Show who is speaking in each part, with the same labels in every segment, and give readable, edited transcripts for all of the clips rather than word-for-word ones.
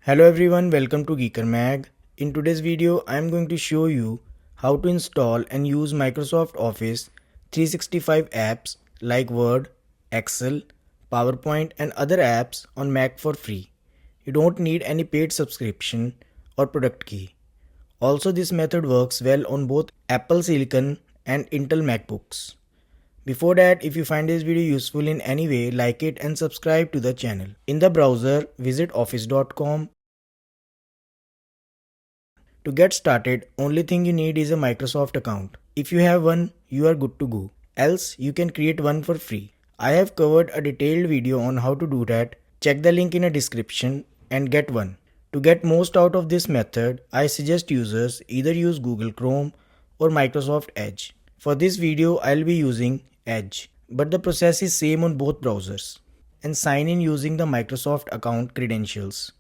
Speaker 1: Hello everyone, welcome to Geeker Mag. In today's video, I am going to show you how to install and use Microsoft Office 365 apps like Word, Excel, PowerPoint and other apps on Mac for free. You don't need any paid subscription or product key. Also, this method works well on both Apple Silicon and Intel MacBooks. Before that, if you find this video useful in any way, like it and subscribe to the channel. In the browser, visit office.com. To get started, only thing you need is a Microsoft account. If you have one, you are good to go. Else, you can create one for free. I have covered a detailed video on how to do that. Check the link in a description and get one. To get most out of this method, I suggest users either use Google Chrome or Microsoft Edge. For this video, I'll be using Edge, but the process is same on both browsers. And sign in using the Microsoft account credentials.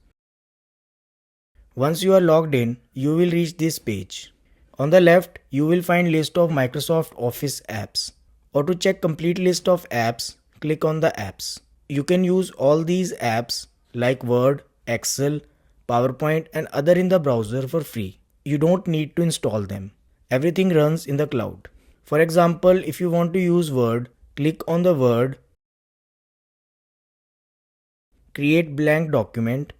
Speaker 1: Once you are logged in, you will reach this page. On the left, you will find list of Microsoft Office apps. Or to check complete list of apps, click on the apps. You can use all these apps like Word, Excel, PowerPoint and other in the browser for free. You don't need to install them. Everything runs in the cloud. For example, if you want to use Word, click on the Word, create blank document,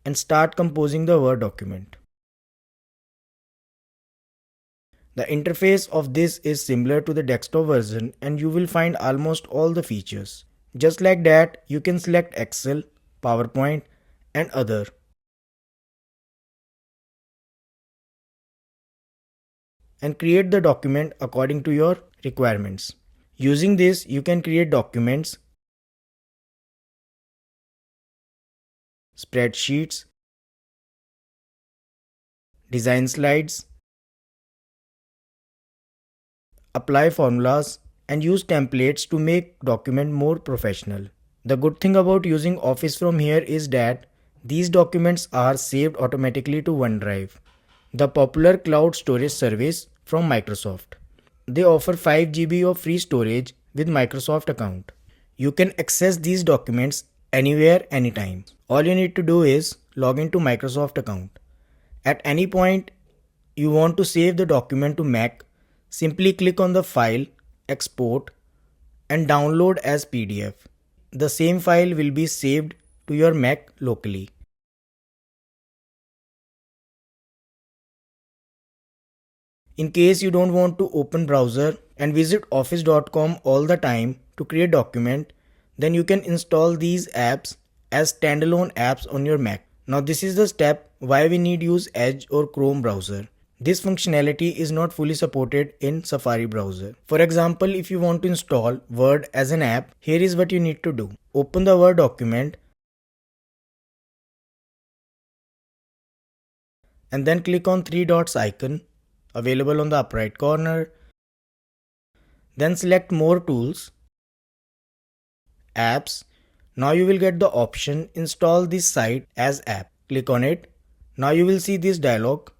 Speaker 1: and start composing the Word document. The interface of this is similar to the desktop version and you will find almost all the features. Just like that, you can select Excel, PowerPoint and other. And create the document according to your requirements. Using this, you can create documents, spreadsheets, design slides, apply formulas, and use templates to make document more professional. The good thing about using Office from here is that these documents are saved automatically to OneDrive, the popular cloud storage service from Microsoft. They offer 5 GB of free storage with Microsoft account. You can access these documents anywhere, anytime. All you need to do is log into Microsoft account. At any point you want to save the document to Mac, simply click on the file, export and download as PDF. The same file will be saved to your Mac locally. In case you don't want to open browser and visit office.com all the time to create document, then you can install these apps as standalone apps on your Mac. Now this is the step why we need use Edge or Chrome browser. This functionality is not fully supported in Safari browser. For example, if you want to install Word as an app, here is what you need to do. Open the Word document and then click on three dots icon available on the upper right corner. Then select More Tools, Apps. Now you will get the option Install this site as app. Click on it. Now you will see this dialog.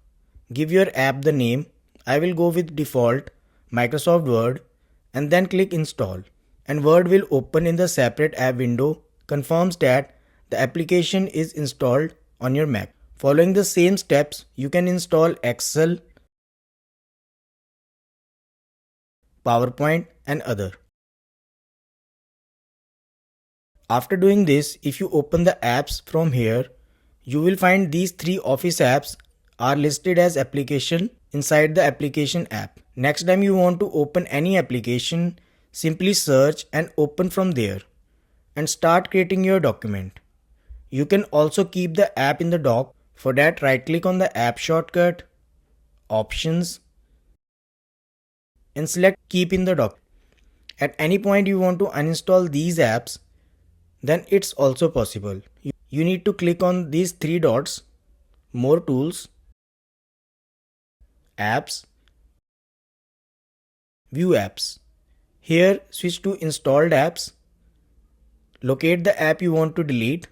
Speaker 1: Give your app the name. I will go with default Microsoft Word and then click Install. And Word will open in the separate app window, confirms that the application is installed on your Mac. Following the same steps, you can install Excel, PowerPoint and other. After doing this, if you open the apps from here, you will find these three Office apps are listed as application inside the application app. Next time you want to open any application, simply search and open from there and start creating your document. You can also keep the app in the dock. For that, right click on the app shortcut, options and select keep in the dock. At any point you want to uninstall these apps, then it's also possible. You need to click on these three dots, More Tools, Apps, View Apps. Here switch to Installed Apps, locate the app you want to delete,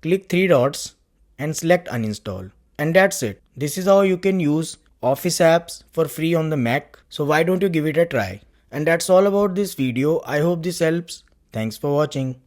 Speaker 1: click three dots and select Uninstall. And that's it. This is how you can use Office apps for free on the Mac. So why don't you give it a try? And that's all about this video. I hope this helps. Thanks for watching.